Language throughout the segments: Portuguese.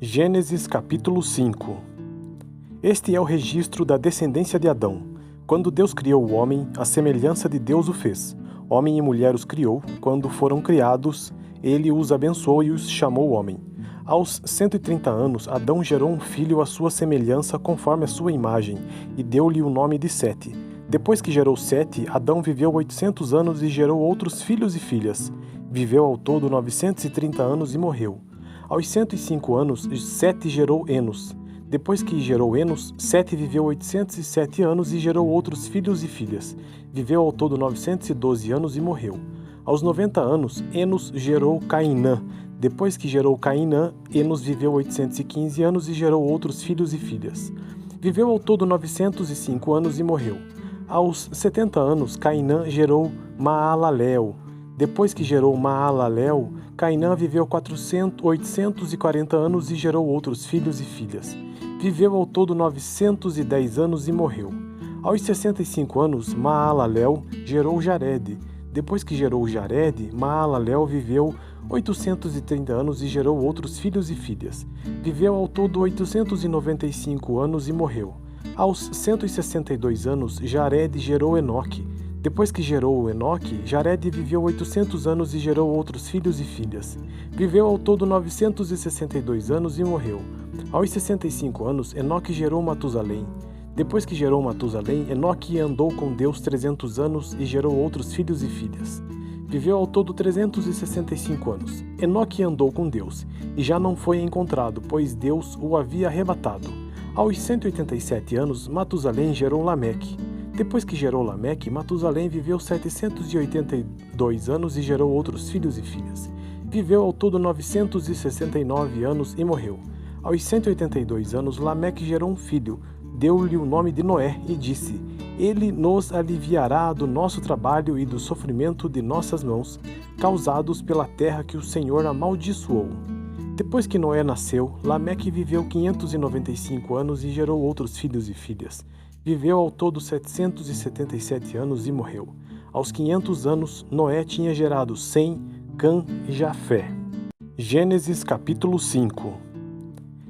Gênesis capítulo 5. Este é o registro da descendência de Adão. Quando Deus criou o homem, à semelhança de Deus o fez. Homem e mulher os criou. Quando foram criados, ele os abençoou e os chamou homem. Aos 130 anos, Adão gerou um filho à sua semelhança, conforme a sua imagem, e deu-lhe o nome de Sete. Depois que gerou Sete, Adão viveu 800 anos e gerou outros filhos e filhas. Viveu ao todo 930 anos e morreu. Aos 105 anos, Sete gerou Enos. Depois que gerou Enos, Sete viveu 807 anos e gerou outros filhos e filhas. Viveu ao todo 912 anos e morreu. Aos 90 anos, Enos gerou Cainã. Depois que gerou Cainã, Enos viveu 815 anos e gerou outros filhos e filhas. Viveu ao todo 905 anos e morreu. Aos 70 anos, Cainã gerou Maalalel. Depois que gerou Maalalel, Cainã viveu 840 anos e gerou outros filhos e filhas. Viveu ao todo 910 anos e morreu. Aos 65 anos, Maalalel gerou Jared. Depois que gerou Jared, Maalalel viveu 830 anos e gerou outros filhos e filhas. Viveu ao todo 895 anos e morreu. Aos 162 anos, Jared gerou Enoque. Depois que gerou Enoque, Jared viveu 800 anos e gerou outros filhos e filhas. Viveu ao todo 962 anos e morreu. Aos 65 anos, Enoque gerou Matusalém. Depois que gerou Matusalém, Enoque andou com Deus 300 anos e gerou outros filhos e filhas. Viveu ao todo 365 anos. Enoque andou com Deus, e já não foi encontrado, pois Deus o havia arrebatado. Aos 187 anos, Matusalém gerou Lameque. Depois que gerou Lameque, Matusalém viveu 782 anos e gerou outros filhos e filhas. Viveu ao todo 969 anos e morreu. Aos 182 anos, Lameque gerou um filho, deu-lhe o nome de Noé e disse: Ele nos aliviará do nosso trabalho e do sofrimento de nossas mãos, causados pela terra que o Senhor amaldiçoou. Depois que Noé nasceu, Lameque viveu 595 anos e gerou outros filhos e filhas. Viveu ao todo 777 anos e morreu. Aos 500 anos, Noé tinha gerado Sem, Cã e Jafé. Gênesis capítulo 5.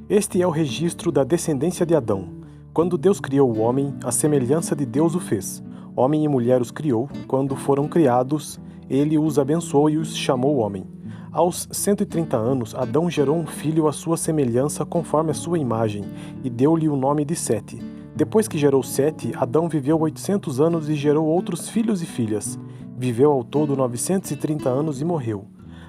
Este é o registro da descendência de Adão. Quando Deus criou o homem, à semelhança de Deus o fez. Homem e mulher os criou. Quando foram criados, ele os abençoou e os chamou homem. Aos 130 anos, Adão gerou um filho à sua semelhança, conforme a sua imagem, e deu-lhe o nome de Sete. Depois que gerou Sete, Adão viveu 800 anos e gerou outros filhos e filhas. Viveu ao todo 930 anos e morreu.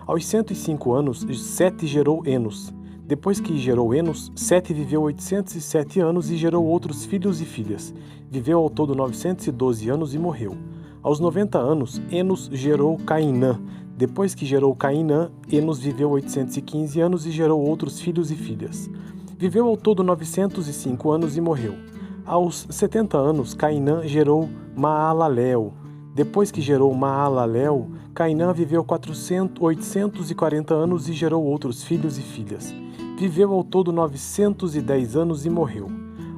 Aos 105 anos, Sete gerou Enos. Depois que gerou Enos, Sete viveu 807 anos e gerou outros filhos e filhas. Viveu ao todo 912 anos e morreu. Aos 90 anos, Enos gerou Cainã. Depois que gerou Cainã, Enos viveu 815 anos e gerou outros filhos e filhas. Viveu ao todo 905 anos e morreu. Aos 70 anos, Cainã gerou Maalalel. Depois que gerou Maalalel, Cainã viveu 840 anos e gerou outros filhos e filhas. Viveu ao todo 910 anos e morreu.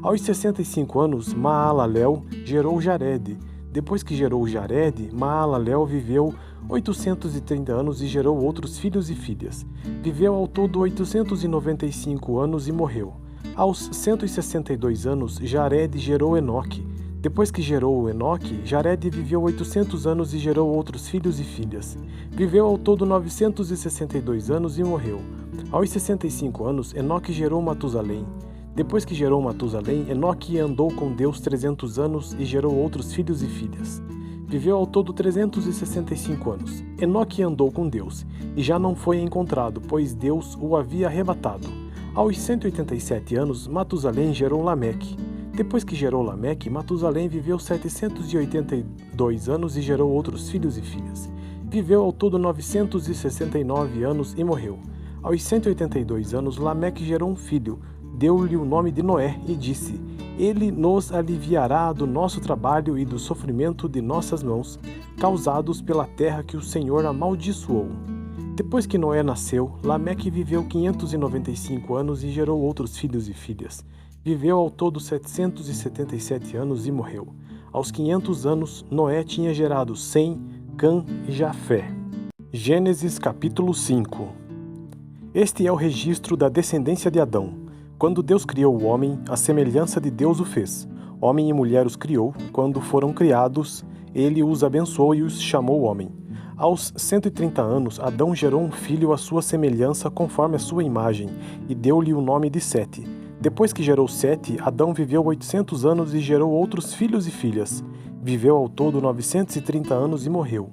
Aos 65 anos, Maalalel gerou Jared. Depois que gerou Jared, Maalalel viveu 830 anos e gerou outros filhos e filhas. Viveu ao todo 895 anos e morreu. Aos 162 anos, Jared gerou Enoque. Depois que gerou Enoque, Jared viveu 800 anos e gerou outros filhos e filhas. Viveu ao todo 962 anos e morreu. Aos 65 anos, Enoque gerou Matusalém. Depois que gerou Matusalém, Enoque andou com Deus 300 anos e gerou outros filhos e filhas. Viveu ao todo 365 anos. Enoque andou com Deus, e já não foi encontrado, pois Deus o havia arrebatado. Aos 187 anos, Matusalém gerou Lameque. Depois que gerou Lameque, Matusalém viveu 782 anos e gerou outros filhos e filhas. Viveu ao todo 969 anos e morreu. Aos 182 anos, Lameque gerou um filho, deu-lhe o nome de Noé e disse: Ele nos aliviará do nosso trabalho e do sofrimento de nossas mãos, causados pela terra que o Senhor amaldiçoou. Depois que Noé nasceu, Lameque viveu 595 anos e gerou outros filhos e filhas. Viveu ao todo 777 anos e morreu. Aos 500 anos, Noé tinha gerado Sem, Cã e Jafé. Gênesis capítulo 5. Este é o registro da descendência de Adão. Quando Deus criou o homem, à semelhança de Deus o fez. Homem e mulher os criou. Quando foram criados, ele os abençoou e os chamou homem. Aos 130 anos, Adão gerou um filho à sua semelhança, conforme a sua imagem, e deu-lhe o nome de Sete. Depois que gerou Sete, Adão viveu 800 anos e gerou outros filhos e filhas. Viveu ao todo 930 anos e morreu.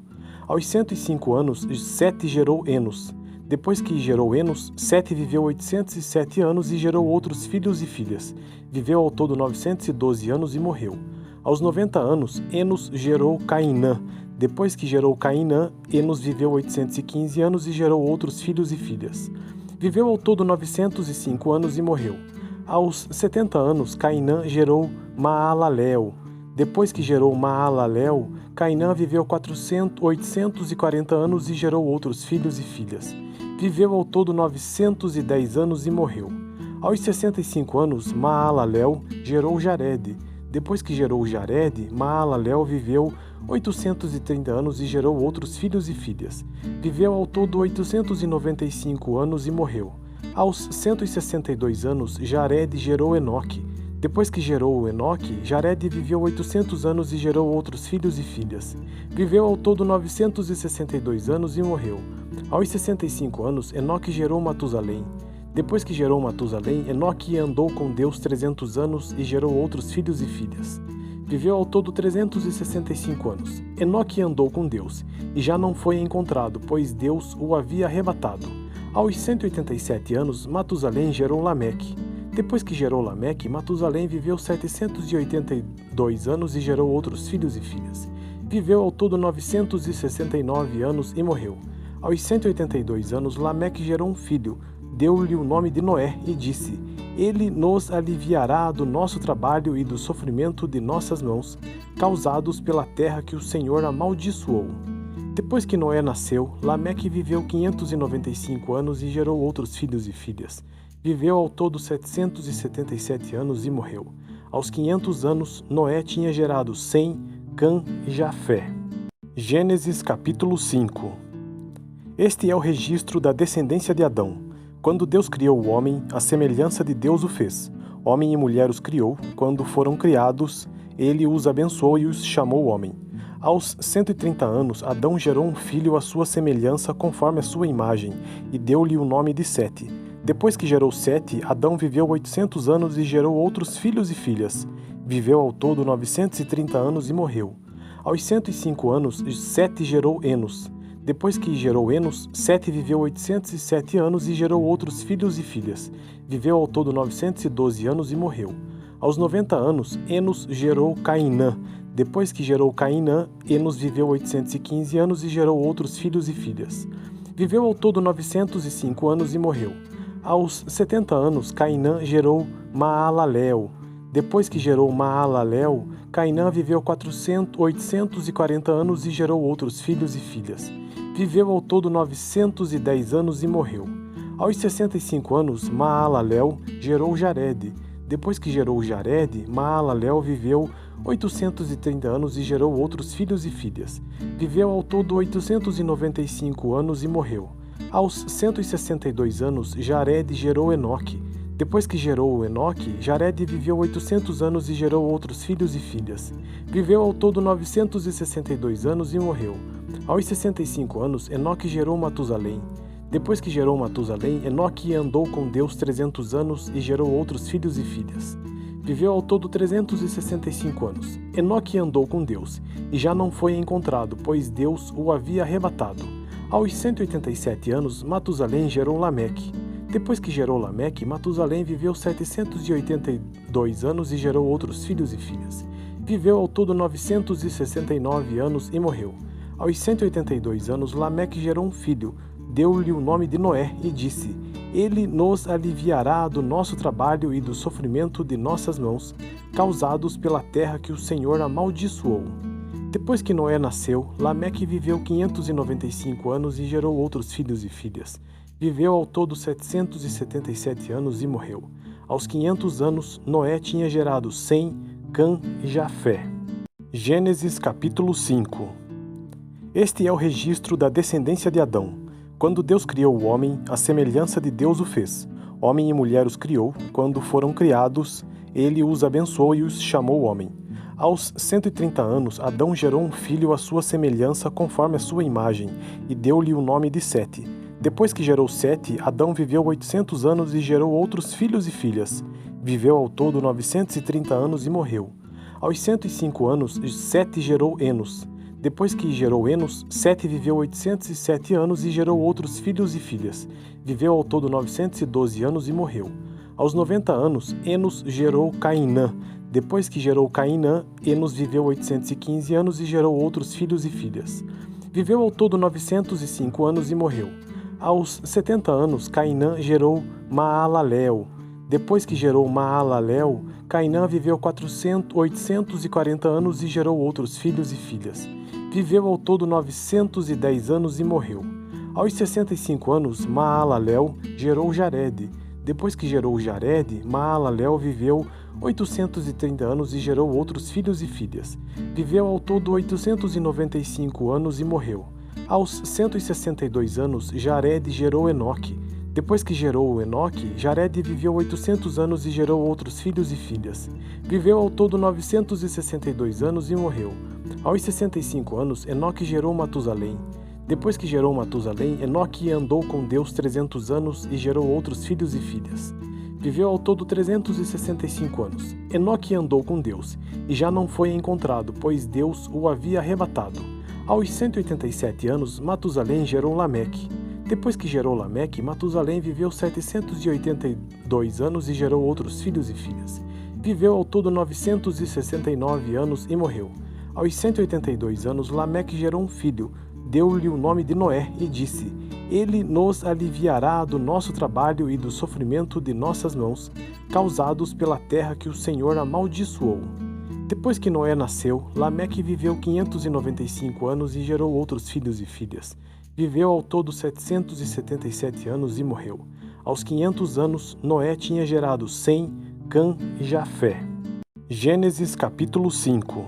Aos 105 anos, Sete gerou Enos. Depois que gerou Enos, Sete viveu 807 anos e gerou outros filhos e filhas. Viveu ao todo 912 anos e morreu. Aos 90 anos, Enos gerou Cainã. Depois que gerou Cainã, Enos viveu 815 anos e gerou outros filhos e filhas. Viveu ao todo 905 anos e morreu. Aos 70 anos, Cainã gerou Maalalel. Depois que gerou Maalalel, Cainã viveu 840 anos e gerou outros filhos e filhas. Viveu ao todo 910 anos e morreu. Aos 65 anos, Maalalel gerou Jarede. Depois que gerou Jarede, Maalalel viveu 830 anos e gerou outros filhos e filhas. Viveu ao todo 895 anos e morreu. Aos 162 anos, Jarede gerou Enoque. Depois que gerou Enoque, Jarede viveu 800 anos e gerou outros filhos e filhas. Viveu ao todo 962 anos e morreu. Aos 65 anos, Enoque gerou Matusalém. Depois que gerou Matusalém, Enoque andou com Deus 300 anos e gerou outros filhos e filhas. Viveu ao todo 365 anos. Enoque andou com Deus, e já não foi encontrado, pois Deus o havia arrebatado. Aos 187 anos, Matusalém gerou Lameque. Depois que gerou Lameque, Matusalém viveu 782 anos e gerou outros filhos e filhas. Viveu ao todo 969 anos e morreu. Aos 182 anos, Lameque gerou um filho, deu-lhe o nome de Noé e disse: Ele nos aliviará do nosso trabalho e do sofrimento de nossas mãos, causados pela terra que o Senhor amaldiçoou. Depois que Noé nasceu, Lameque viveu 595 anos e gerou outros filhos e filhas. Viveu ao todo 777 anos e morreu. Aos 500 anos, Noé tinha gerado Sem, Cã e Jafé. Gênesis capítulo 5. Este é o registro da descendência de Adão. Quando Deus criou o homem, à semelhança de Deus o fez. Homem e mulher os criou. Quando foram criados, ele os abençoou e os chamou homem. Aos 130 anos, Adão gerou um filho à sua semelhança, conforme a sua imagem, e deu-lhe o nome de Sete. Depois que gerou Sete, Adão viveu 800 anos e gerou outros filhos e filhas. Viveu ao todo 930 anos e morreu. Aos 105 anos, Sete gerou Enos. Depois que gerou Enos, Sete viveu 807 anos e gerou outros filhos e filhas. Viveu ao todo 912 anos e morreu. Aos 90 anos, Enos gerou Cainã. Depois que gerou Cainã, Enos viveu 815 anos e gerou outros filhos e filhas. Viveu ao todo 905 anos e morreu. Aos 70 anos, Cainã gerou Maalalel. Depois que gerou Maalalel, Cainã viveu 840 anos e gerou outros filhos e filhas. Viveu ao todo 910 anos e morreu. Aos 65 anos, Maalalel gerou Jarede. Depois que gerou Jarede, Maalalel viveu 830 anos e gerou outros filhos e filhas. Viveu ao todo 895 anos e morreu. Aos 162 anos, Jarede gerou Enoque. Depois que gerou Enoque, Jarede viveu 800 anos e gerou outros filhos e filhas. Viveu ao todo 962 anos e morreu. Aos 65 anos, Enoque gerou Matusalém. Depois que gerou Matusalém, Enoque andou com Deus 300 anos e gerou outros filhos e filhas. Viveu ao todo 365 anos. Enoque andou com Deus, e já não foi encontrado, pois Deus o havia arrebatado. Aos 187 anos, Matusalém gerou Lameque. Depois que gerou Lameque, Matusalém viveu 782 anos e gerou outros filhos e filhas. Viveu ao todo 969 anos e morreu. Aos 182 anos, Lameque gerou um filho, deu-lhe o nome de Noé e disse: Ele nos aliviará do nosso trabalho e do sofrimento de nossas mãos, causados pela terra que o Senhor amaldiçoou. Depois que Noé nasceu, Lameque viveu 595 anos e gerou outros filhos e filhas. Viveu ao todo 777 anos e morreu. Aos 500 anos, Noé tinha gerado Sem, Cã e Jafé. Gênesis capítulo 5. Este é o registro da descendência de Adão. Quando Deus criou o homem, à semelhança de Deus o fez. Homem e mulher os criou. Quando foram criados, ele os abençoou e os chamou homem. Aos 130 anos, Adão gerou um filho à sua semelhança, conforme a sua imagem, e deu-lhe o nome de Sete. Depois que gerou Sete, Adão viveu 800 anos e gerou outros filhos e filhas. Viveu ao todo 930 anos e morreu. Aos 105 anos, Sete gerou Enos. Depois que gerou Enos, Sete viveu 807 anos e gerou outros filhos e filhas. Viveu ao todo 912 anos e morreu. Aos 90 anos, Enos gerou Cainã. Depois que gerou Cainã, Enos viveu 815 anos e gerou outros filhos e filhas. Viveu ao todo 905 anos e morreu. Aos 70 anos, Cainã gerou Maalalel. Depois que gerou Maalalel, Cainã viveu 840 anos e gerou outros filhos e filhas. Viveu ao todo 910 anos e morreu. Aos 65 anos, Maalalel gerou Jared. Depois que gerou Jared, Maalalel viveu 830 anos e gerou outros filhos e filhas. Viveu ao todo 895 anos e morreu. Aos 162 anos, Jared gerou Enoque. Depois que gerou Enoque, Jared viveu 800 anos e gerou outros filhos e filhas. Viveu ao todo 962 anos e morreu. Aos 65 anos, Enoque gerou Matusalém. Depois que gerou Matusalém, Enoque andou com Deus 300 anos e gerou outros filhos e filhas. Viveu ao todo 365 anos. Enoque andou com Deus, e já não foi encontrado, pois Deus o havia arrebatado. Aos 187 anos, Matusalém gerou Lameque. Depois que gerou Lameque, Matusalém viveu 782 anos e gerou outros filhos e filhas. Viveu ao todo 969 anos e morreu. Aos 182 anos, Lameque gerou um filho, deu-lhe o nome de Noé e disse: Ele nos aliviará do nosso trabalho e do sofrimento de nossas mãos, causados pela terra que o Senhor amaldiçoou. Depois que Noé nasceu, Lameque viveu 595 anos e gerou outros filhos e filhas. Viveu ao todo 777 anos e morreu. Aos 500 anos, Noé tinha gerado Sem, Cã e Jafé. Gênesis capítulo 5.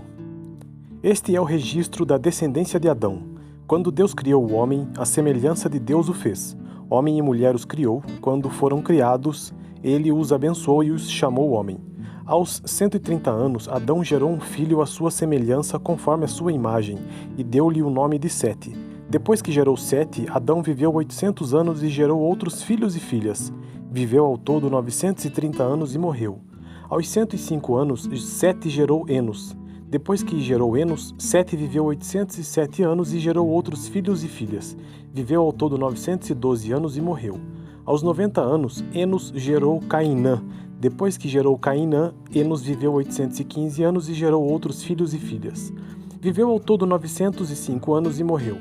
Este é o registro da descendência de Adão. Quando Deus criou o homem, à semelhança de Deus o fez. Homem e mulher os criou. Quando foram criados, ele os abençoou e os chamou homem. Aos 130 anos, Adão gerou um filho à sua semelhança, conforme a sua imagem, e deu-lhe o nome de Sete. Depois que gerou Sete, Adão viveu 800 anos e gerou outros filhos e filhas. Viveu ao todo 930 anos e morreu. Aos 105 anos, Sete gerou Enos. Depois que gerou Enos, Sete viveu 807 anos e gerou outros filhos e filhas. Viveu ao todo 912 anos e morreu. Aos 90 anos, Enos gerou Cainã. Depois que gerou Cainã, Enos viveu 815 anos e gerou outros filhos e filhas. Viveu ao todo 905 anos e morreu.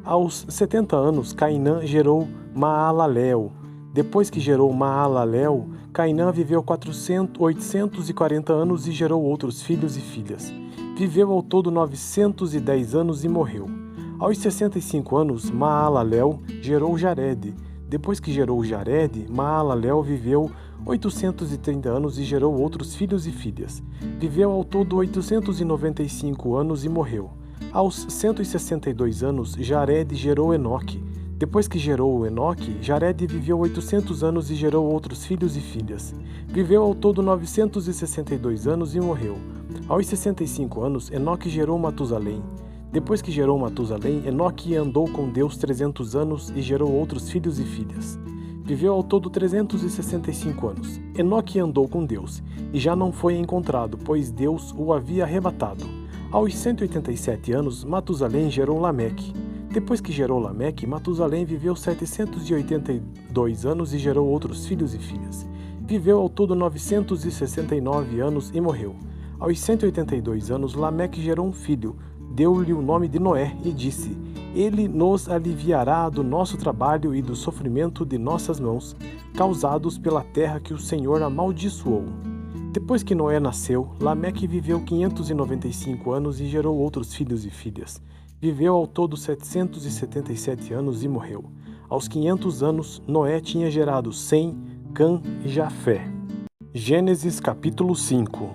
Aos 70 anos, Cainã gerou Maalalel. Depois que gerou Maalalel, Cainã viveu 840 anos e gerou outros filhos e filhas. Viveu ao todo 910 anos e morreu. Aos 65 anos, Maalalel gerou Jared. Depois que gerou Jared, Maalalel viveu 830 anos e gerou outros filhos e filhas. Viveu ao todo 895 anos e morreu. Aos 162 anos, Jared gerou Enoque. Depois que gerou Enoque, Jared viveu 800 anos e gerou outros filhos e filhas. Viveu ao todo 962 anos e morreu. Aos 65 anos, Enoque gerou Matusalém. Depois que gerou Matusalém, Enoque andou com Deus 300 anos e gerou outros filhos e filhas. Viveu ao todo 365 anos. Enoque andou com Deus, e já não foi encontrado, pois Deus o havia arrebatado. Aos 187 anos, Matusalém gerou Lameque. Depois que gerou Lameque, Matusalém viveu 782 anos e gerou outros filhos e filhas. Viveu ao todo 969 anos e morreu. Aos 182 anos, Lameque gerou um filho, deu-lhe o nome de Noé e disse: Ele nos aliviará do nosso trabalho e do sofrimento de nossas mãos, causados pela terra que o Senhor amaldiçoou. Depois que Noé nasceu, Lameque viveu 595 anos e gerou outros filhos e filhas. Viveu ao todo 777 anos e morreu. Aos 500 anos, Noé tinha gerado Sem, Cã e Jafé. Gênesis capítulo 5.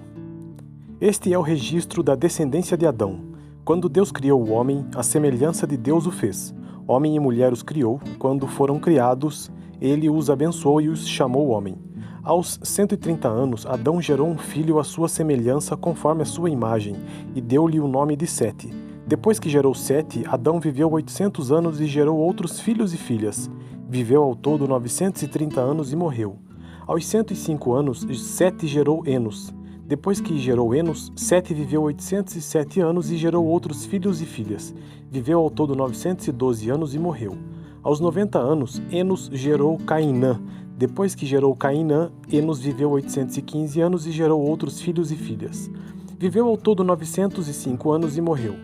Este é o registro da descendência de Adão. Quando Deus criou o homem, à semelhança de Deus o fez. Homem e mulher os criou, quando foram criados, ele os abençoou e os chamou homem. Aos 130 anos, Adão gerou um filho à sua semelhança, conforme a sua imagem, e deu-lhe o nome de Sete. Depois que gerou Sete, Adão viveu 800 anos e gerou outros filhos e filhas. Viveu ao todo 930 anos e morreu. Aos 105 anos, Sete gerou Enos. Depois que gerou Enos, Sete viveu 807 anos e gerou outros filhos e filhas. Viveu ao todo 912 anos e morreu. Aos 90 anos, Enos gerou Cainã. Depois que gerou Cainã, Enos viveu 815 anos e gerou outros filhos e filhas. Viveu ao todo 905 anos e morreu.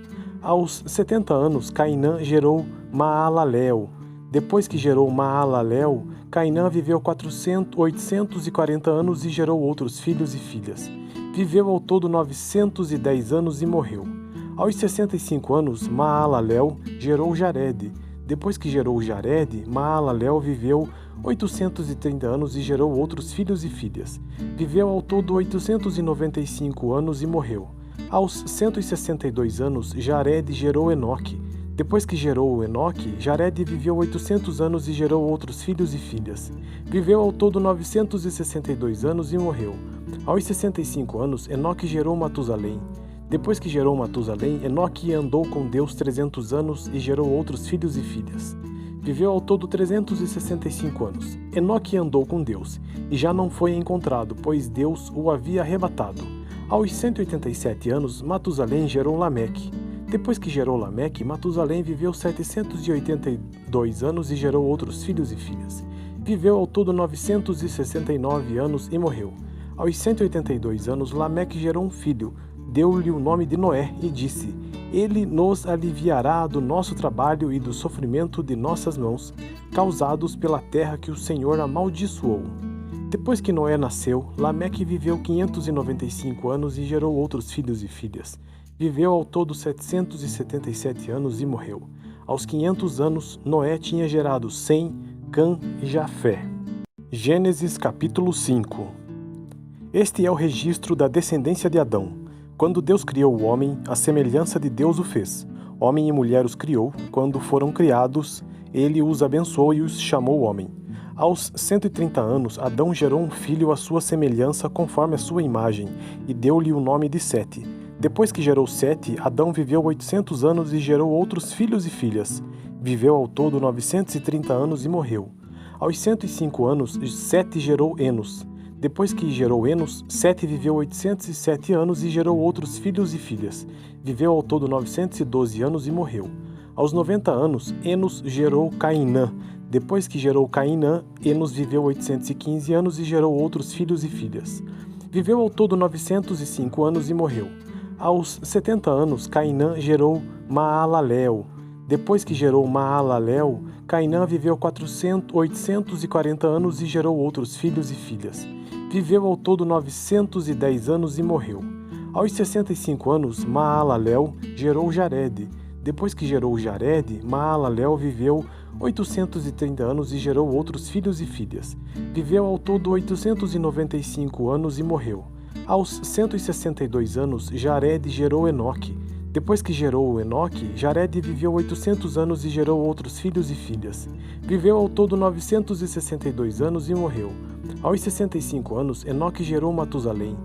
Aos 70 anos, Cainã gerou Maalalel. Depois que gerou Maalalel, Cainã viveu 840 anos e gerou outros filhos e filhas. Viveu ao todo 910 anos e morreu. Aos 65 anos, Maalalel gerou Jared. Depois que gerou Jared, Maalalel viveu 830 anos e gerou outros filhos e filhas. Viveu ao todo 895 anos e morreu. Aos 162 anos, Jared gerou Enoque. Depois que gerou Enoque, Jared viveu 800 anos e gerou outros filhos e filhas. Viveu ao todo 962 anos e morreu. Aos 65 anos, Enoque gerou Matusalém. Depois que gerou Matusalém, Enoque andou com Deus 300 anos e gerou outros filhos e filhas. Viveu ao todo 365 anos. Enoque andou com Deus, e já não foi encontrado, pois Deus o havia arrebatado. Aos 187 anos, Matusalém gerou Lameque. Depois que gerou Lameque, Matusalém viveu 782 anos e gerou outros filhos e filhas. Viveu ao todo 969 anos e morreu. Aos 182 anos, Lameque gerou um filho, deu-lhe o nome de Noé e disse: Ele nos aliviará do nosso trabalho e do sofrimento de nossas mãos, causados pela terra que o Senhor amaldiçoou. Depois que Noé nasceu, Lameque viveu 595 anos e gerou outros filhos e filhas. Viveu ao todo 777 anos e morreu. Aos 500 anos, Noé tinha gerado Sem, Cã e Jafé. Gênesis capítulo 5. Este é o registro da descendência de Adão. Quando Deus criou o homem, à semelhança de Deus o fez. Homem e mulher os criou, quando foram criados, ele os abençoou e os chamou homem. Aos 130 anos, Adão gerou um filho à sua semelhança, conforme a sua imagem, e deu-lhe o nome de Sete. Depois que gerou Sete, Adão viveu 800 anos e gerou outros filhos e filhas. Viveu ao todo 930 anos e morreu. Aos 105 anos, Sete gerou Enos. Depois que gerou Enos, Sete viveu 807 anos e gerou outros filhos e filhas. Viveu ao todo 912 anos e morreu. Aos 90 anos, Enos gerou Cainã. Depois que gerou Cainã, Enos viveu 815 anos e gerou outros filhos e filhas. Viveu ao todo 905 anos e morreu. Aos 70 anos, Cainã gerou Maalalel. Depois que gerou Maalalel, Cainã viveu 840 anos e gerou outros filhos e filhas. Viveu ao todo 910 anos e morreu. Aos 65 anos, Maalalel gerou Jared. Depois que gerou Jared, Maalalel viveu 830 anos e gerou outros filhos e filhas. Viveu ao todo 895 anos e morreu. Aos 162 anos, Jared gerou Enoque. Depois que gerou Enoque, Jared viveu 800 anos e gerou outros filhos e filhas. Viveu ao todo 962 anos e morreu. Aos 65 anos, Enoque gerou Matusalém.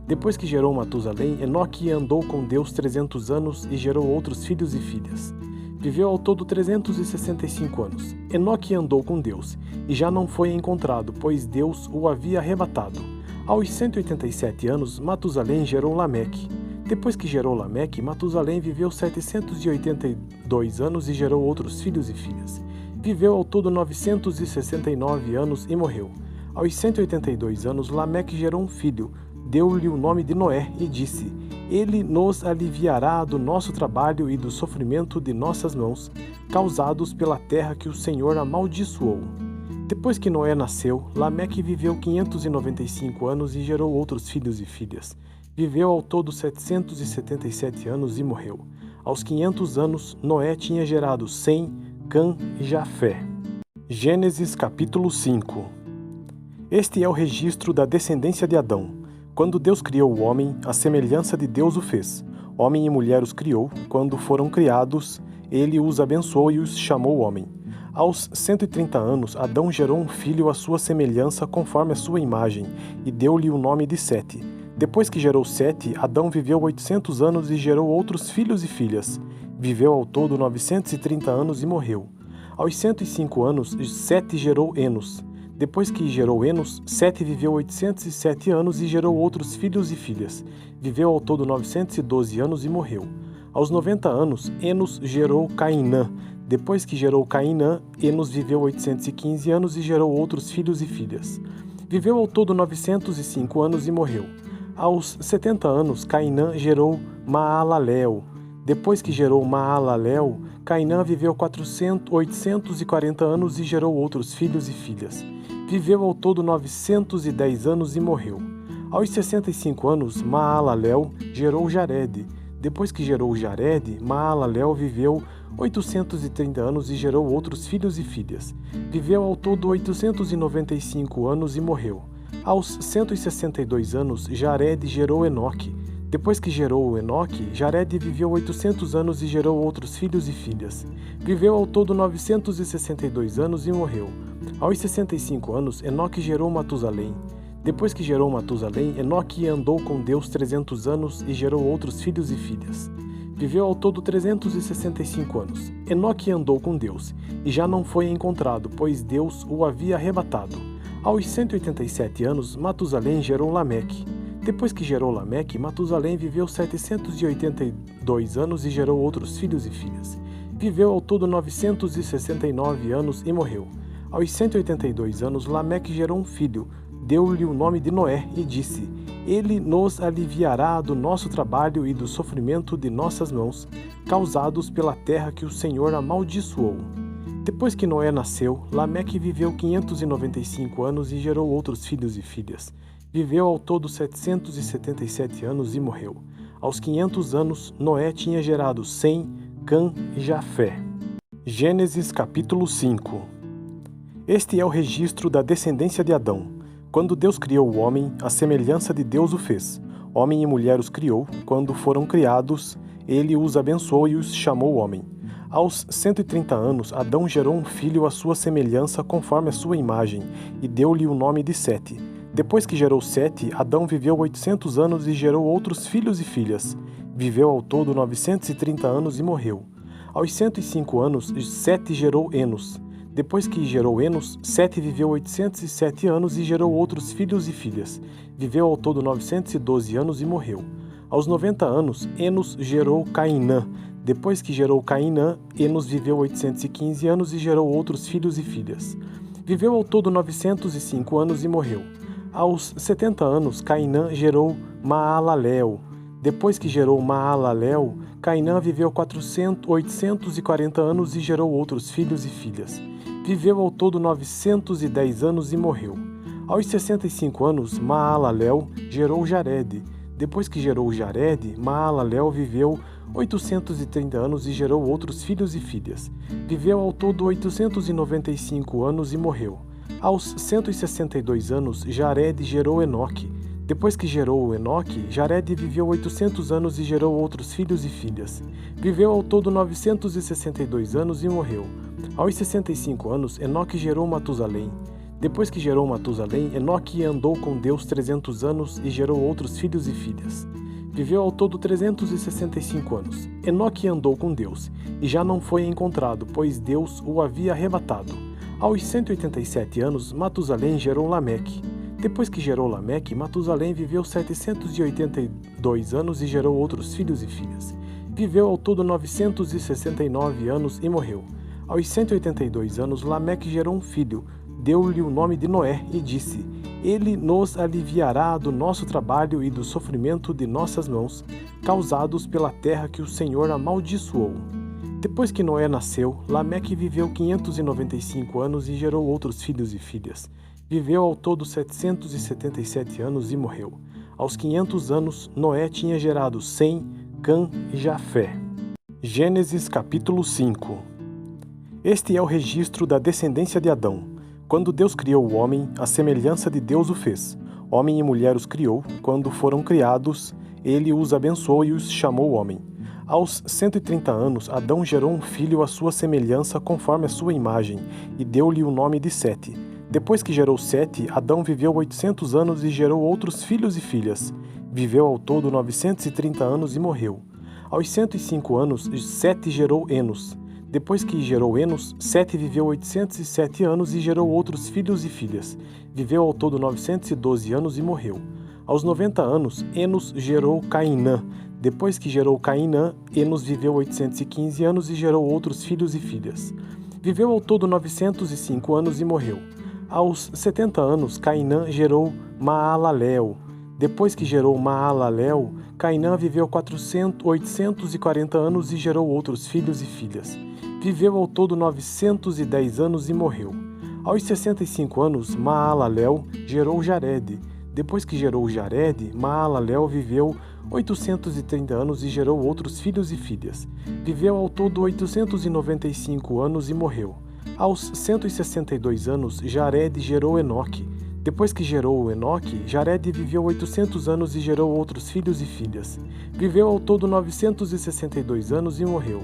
Depois que gerou Matusalém, Enoque andou com Deus 300 anos e gerou outros filhos e filhas. Viveu ao todo 365 anos. Enoque andou com Deus, e já não foi encontrado, pois Deus o havia arrebatado. Aos 187 anos, Matusalém gerou Lameque. Depois que gerou Lameque, Matusalém viveu 782 anos e gerou outros filhos e filhas. Viveu ao todo 969 anos e morreu. Aos 182 anos, Lameque gerou um filho, deu-lhe o nome de Noé e disse: Ele nos aliviará do nosso trabalho e do sofrimento de nossas mãos, causados pela terra que o Senhor amaldiçoou. Depois que Noé nasceu, Lameque viveu 595 anos e gerou outros filhos e filhas. Viveu ao todo 777 anos e morreu. Aos 500 anos, Noé tinha gerado Sem, Cã e Jafé. Gênesis capítulo 5. Este é o registro da descendência de Adão. Quando Deus criou o homem, à semelhança de Deus o fez. Homem e mulher os criou, quando foram criados, ele os abençoou e os chamou homem. Aos 130 anos, Adão gerou um filho à sua semelhança, conforme a sua imagem, e deu-lhe o nome de Sete. Depois que gerou Sete, Adão viveu 800 anos e gerou outros filhos e filhas. Viveu ao todo 930 anos e morreu. Aos 105 anos, Sete gerou Enos. Depois que gerou Enos, Sete viveu 807 anos e gerou outros filhos e filhas. Viveu ao todo 912 anos e morreu. Aos 90 anos, Enos gerou Cainã. Depois que gerou Cainã, Enos viveu 815 anos e gerou outros filhos e filhas. Viveu ao todo 905 anos e morreu. Aos 70 anos, Cainã gerou Maalalel. Depois que gerou Maalalel, Cainã viveu 840 anos e gerou outros filhos e filhas. Viveu ao todo 910 anos e morreu. Aos 65 anos, Maalalel gerou Jarede. Depois que gerou Jarede, Maalalel viveu 830 anos e gerou outros filhos e filhas. Viveu ao todo 895 anos e morreu. Aos 162 anos, Jarede gerou Enoque. Depois que gerou Enoque, Jarede viveu 800 anos e gerou outros filhos e filhas. Viveu ao todo 962 anos e morreu. Aos 65 anos, Enoque gerou Matusalém. Depois que gerou Matusalém, Enoque andou com Deus 300 anos e gerou outros filhos e filhas. Viveu ao todo 365 anos. Enoque andou com Deus, e já não foi encontrado, pois Deus o havia arrebatado. Aos 187 anos, Matusalém gerou Lameque. Depois que gerou Lameque, Matusalém viveu 782 anos e gerou outros filhos e filhas. Viveu ao todo 969 anos e morreu. Aos 182 anos, Lameque gerou um filho, deu-lhe o nome de Noé e disse: Ele nos aliviará do nosso trabalho e do sofrimento de nossas mãos, causados pela terra que o Senhor amaldiçoou. Depois que Noé nasceu, Lameque viveu 595 anos e gerou outros filhos e filhas. Viveu ao todo 777 anos e morreu. Aos 500 anos, Noé tinha gerado Sem, Cã e Jafé. Gênesis capítulo 5. Este é o registro da descendência de Adão. Quando Deus criou o homem, à semelhança de Deus o fez. Homem e mulher os criou. Quando foram criados, ele os abençoou e os chamou homem. Aos 130 anos, Adão gerou um filho à sua semelhança, conforme a sua imagem, e deu-lhe o nome de Sete. Depois que gerou Sete, Adão viveu 800 anos e gerou outros filhos e filhas. Viveu ao todo 930 anos e morreu. Aos 105 anos, Sete gerou Enos. Depois que gerou Enos, Sete viveu 807 anos e gerou outros filhos e filhas. Viveu ao todo 912 anos e morreu. Aos 90 anos, Enos gerou Cainã. Depois que gerou Cainã, Enos viveu 815 anos e gerou outros filhos e filhas. Viveu ao todo 905 anos e morreu. Aos 70 anos, Cainã gerou Maalalel. Depois que gerou Maalalel, Cainã viveu 840 anos e gerou outros filhos e filhas. Viveu ao todo 910 anos e morreu. Aos 65 anos, Maalalel gerou Jarede. Depois que gerou Jarede, Maalalel viveu 830 anos e gerou outros filhos e filhas. Viveu ao todo 895 anos e morreu. Aos 162 anos, Jarede gerou Enoque. Depois que gerou Enoque, Jarede viveu 800 anos e gerou outros filhos e filhas. Viveu ao todo 962 anos e morreu. Aos 65 anos, Enoque gerou Matusalém. Depois que gerou Matusalém, Enoque andou com Deus 300 anos e gerou outros filhos e filhas. Viveu ao todo 365 anos. Enoque andou com Deus, e já não foi encontrado, pois Deus o havia arrebatado. Aos 187 anos, Matusalém gerou Lameque. Depois que gerou Lameque, Matusalém viveu 782 anos e gerou outros filhos e filhas. Viveu ao todo 969 anos e morreu. Aos 182 anos, Lameque gerou um filho, deu-lhe o nome de Noé e disse: Ele nos aliviará do nosso trabalho e do sofrimento de nossas mãos, causados pela terra que o Senhor amaldiçoou. Depois que Noé nasceu, Lameque viveu 595 anos e gerou outros filhos e filhas. Viveu ao todo 777 anos e morreu. Aos 500 anos, Noé tinha gerado Sem, Cã e Jafé. Gênesis capítulo 5. Este é o registro da descendência de Adão. Quando Deus criou o homem, à semelhança de Deus o fez. Homem e mulher os criou. Quando foram criados, ele os abençoou e os chamou homem. Aos 130 anos, Adão gerou um filho à sua semelhança, conforme a sua imagem, e deu-lhe o nome de Sete. Depois que gerou Sete, Adão viveu 800 anos e gerou outros filhos e filhas. Viveu ao todo 930 anos e morreu. Aos 105 anos, Sete gerou Enos. Depois que gerou Enos, Sete viveu 807 anos e gerou outros filhos e filhas. Viveu ao todo 912 anos e morreu. Aos 90 anos, Enos gerou Cainã. Depois que gerou Cainã, Enos viveu 815 anos e gerou outros filhos e filhas. Viveu ao todo 905 anos e morreu. Aos 70 anos, Cainã gerou Maalalel. Depois que gerou Maalalel, Cainã viveu 840 anos e gerou outros filhos e filhas. Viveu ao todo 910 anos e morreu. Aos 65 anos, Maalalel gerou Jared. Depois que gerou Jared, Maalalel viveu 830 anos e gerou outros filhos e filhas. Viveu ao todo 895 anos e morreu. Aos 162 anos, Jared gerou Enoque. Depois que gerou Enoque, Jared viveu 800 anos e gerou outros filhos e filhas. Viveu ao todo 962 anos e morreu.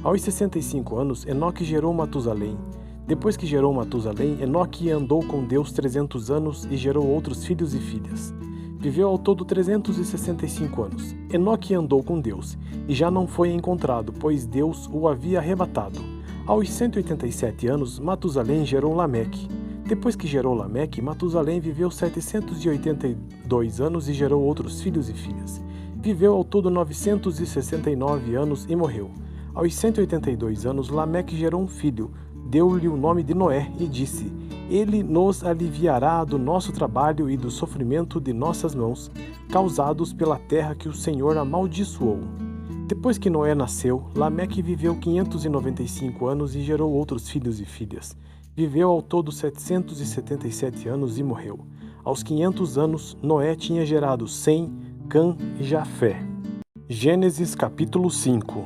Aos 65 anos, Enoque gerou Matusalém. Depois que gerou Matusalém, Enoque andou com Deus 300 anos e gerou outros filhos e filhas. Viveu ao todo 365 anos. Enoque andou com Deus, e já não foi encontrado, pois Deus o havia arrebatado. Aos 187 anos, Matusalém gerou Lameque. Depois que gerou Lameque, Matusalém viveu 782 anos e gerou outros filhos e filhas. Viveu ao todo 969 anos e morreu. Aos 182 anos, Lameque gerou um filho, deu-lhe o nome de Noé e disse: Ele nos aliviará do nosso trabalho e do sofrimento de nossas mãos, causados pela terra que o Senhor amaldiçoou. Depois que Noé nasceu, Lameque viveu 595 anos e gerou outros filhos e filhas. Viveu ao todo 777 anos e morreu. Aos 500 anos, Noé tinha gerado Sem, Cã e Jafé. Gênesis capítulo 5.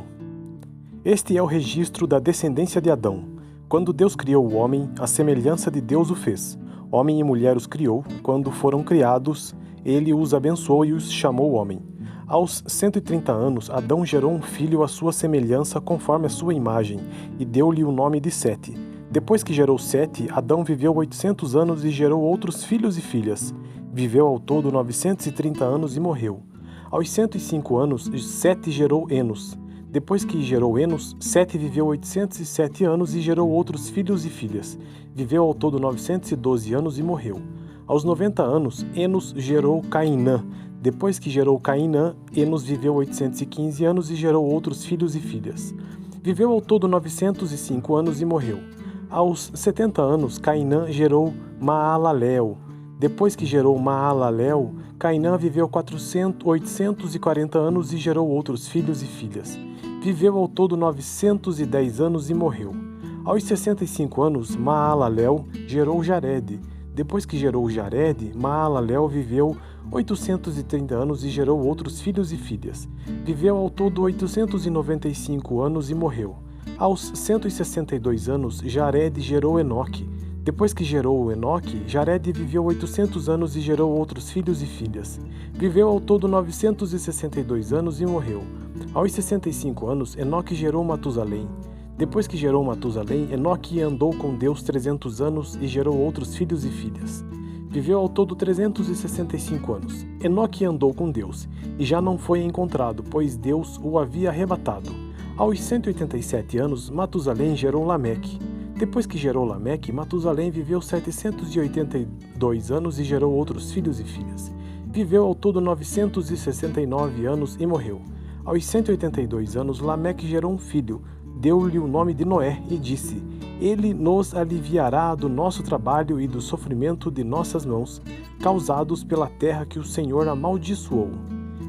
Este é o registro da descendência de Adão. Quando Deus criou o homem, à semelhança de Deus o fez. Homem e mulher os criou. Quando foram criados, ele os abençoou e os chamou homem. Aos 130 anos, Adão gerou um filho à sua semelhança, conforme a sua imagem, e deu-lhe o nome de Sete. Depois que gerou Sete, Adão viveu 800 anos e gerou outros filhos e filhas. Viveu ao todo 930 anos e morreu. Aos 105 anos, Sete gerou Enos. Depois que gerou Enos, Sete viveu 807 anos e gerou outros filhos e filhas. Viveu ao todo 912 anos e morreu. Aos 90 anos, Enos gerou Cainã. Depois que gerou Cainã, Enos viveu 815 anos e gerou outros filhos e filhas. Viveu ao todo 905 anos e morreu. Aos 70 anos, Cainã gerou Maalalel. Depois que gerou Maalalel, Cainã viveu 840 anos e gerou outros filhos e filhas. Viveu ao todo 910 anos e morreu. Aos 65 anos, Maalalel gerou Jared. Depois que gerou Jared, Maalalel viveu 830 anos e gerou outros filhos e filhas. Viveu ao todo 895 anos e morreu. Aos 162 anos, Jared gerou Enoque. Depois que gerou Enoque, Jared viveu 800 anos e gerou outros filhos e filhas. Viveu ao todo 962 anos e morreu. Aos 65 anos, Enoque gerou Matusalém. Depois que gerou Matusalém, Enoque andou com Deus 300 anos e gerou outros filhos e filhas. Viveu ao todo 365 anos. Enoque andou com Deus, e já não foi encontrado, pois Deus o havia arrebatado. Aos 187 anos, Matusalém gerou Lameque. Depois que gerou Lameque, Matusalém viveu 782 anos e gerou outros filhos e filhas. Viveu ao todo 969 anos e morreu. Aos 182 anos, Lameque gerou um filho, deu-lhe o nome de Noé e disse: Ele nos aliviará do nosso trabalho e do sofrimento de nossas mãos, causados pela terra que o Senhor amaldiçoou.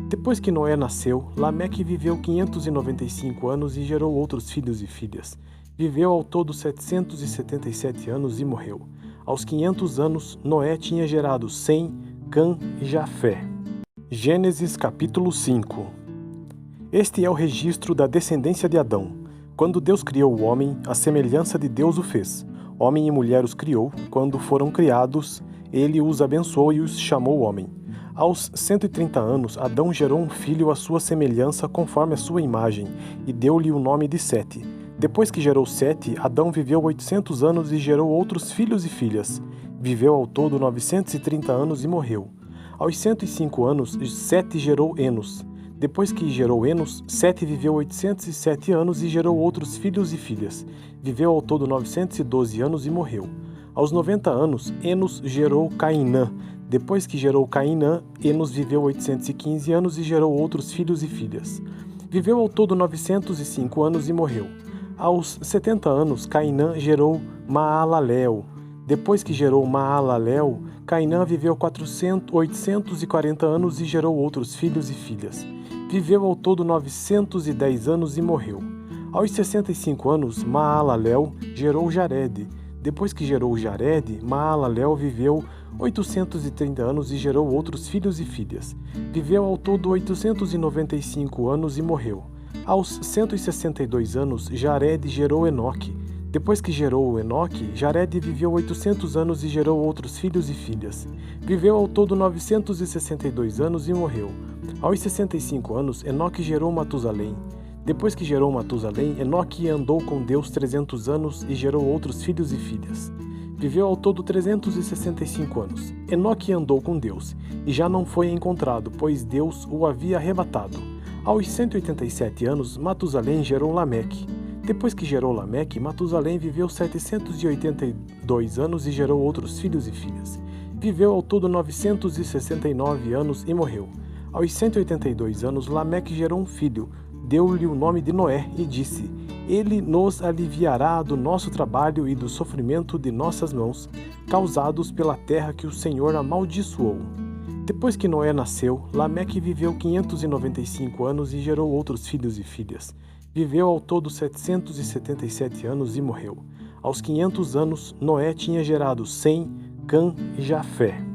Depois que Noé nasceu, Lameque viveu 595 anos e gerou outros filhos e filhas. Viveu ao todo 777 anos e morreu. Aos 500 anos, Noé tinha gerado Sem, Cã e Jafé. Gênesis capítulo 5. Este é o registro da descendência de Adão. Quando Deus criou o homem, à semelhança de Deus o fez. Homem e mulher os criou. Quando foram criados, ele os abençoou e os chamou homem. Aos 130 anos, Adão gerou um filho à sua semelhança conforme a sua imagem, e deu-lhe o nome de Sete. Depois que gerou Sete, Adão viveu 800 anos e gerou outros filhos e filhas. Viveu ao todo 930 anos e morreu. Aos 105 anos, Sete gerou Enos. Depois que gerou Enos, Sete viveu 807 anos e gerou outros filhos e filhas. Viveu ao todo 912 anos e morreu. Aos 90 anos, Enos gerou Cainã. Depois que gerou Cainã, Enos viveu 815 anos e gerou outros filhos e filhas. Viveu ao todo 905 anos e morreu. Aos 70 anos, Cainã gerou Maalalel. Depois que gerou Maalalel, Cainã viveu 840 anos e gerou outros filhos e filhas. Viveu ao todo 910 anos e morreu. Aos 65 anos, Maalalel gerou Jared. Depois que gerou Jared, Maalalel viveu 830 anos e gerou outros filhos e filhas. Viveu ao todo 895 anos e morreu. Aos 162 anos, Jared gerou Enoque. Depois que gerou Enoque, Jared viveu 800 anos e gerou outros filhos e filhas. Viveu ao todo 962 anos e morreu. Aos 65 anos, Enoque gerou Matusalém. Depois que gerou Matusalém, Enoque andou com Deus 300 anos e gerou outros filhos e filhas. Viveu ao todo 365 anos. Enoque andou com Deus, e já não foi encontrado, pois Deus o havia arrebatado. Aos 187 anos, Matusalém gerou Lameque. Depois que gerou Lameque, Matusalém viveu 782 anos e gerou outros filhos e filhas. Viveu ao todo 969 anos e morreu. Aos 182 anos, Lameque gerou um filho, deu-lhe o nome de Noé e disse: Ele nos aliviará do nosso trabalho e do sofrimento de nossas mãos, causados pela terra que o Senhor amaldiçoou. Depois que Noé nasceu, Lameque viveu 595 anos e gerou outros filhos e filhas. Viveu ao todo 777 anos e morreu. Aos 500 anos, Noé tinha gerado Sem, Cã e Jafé.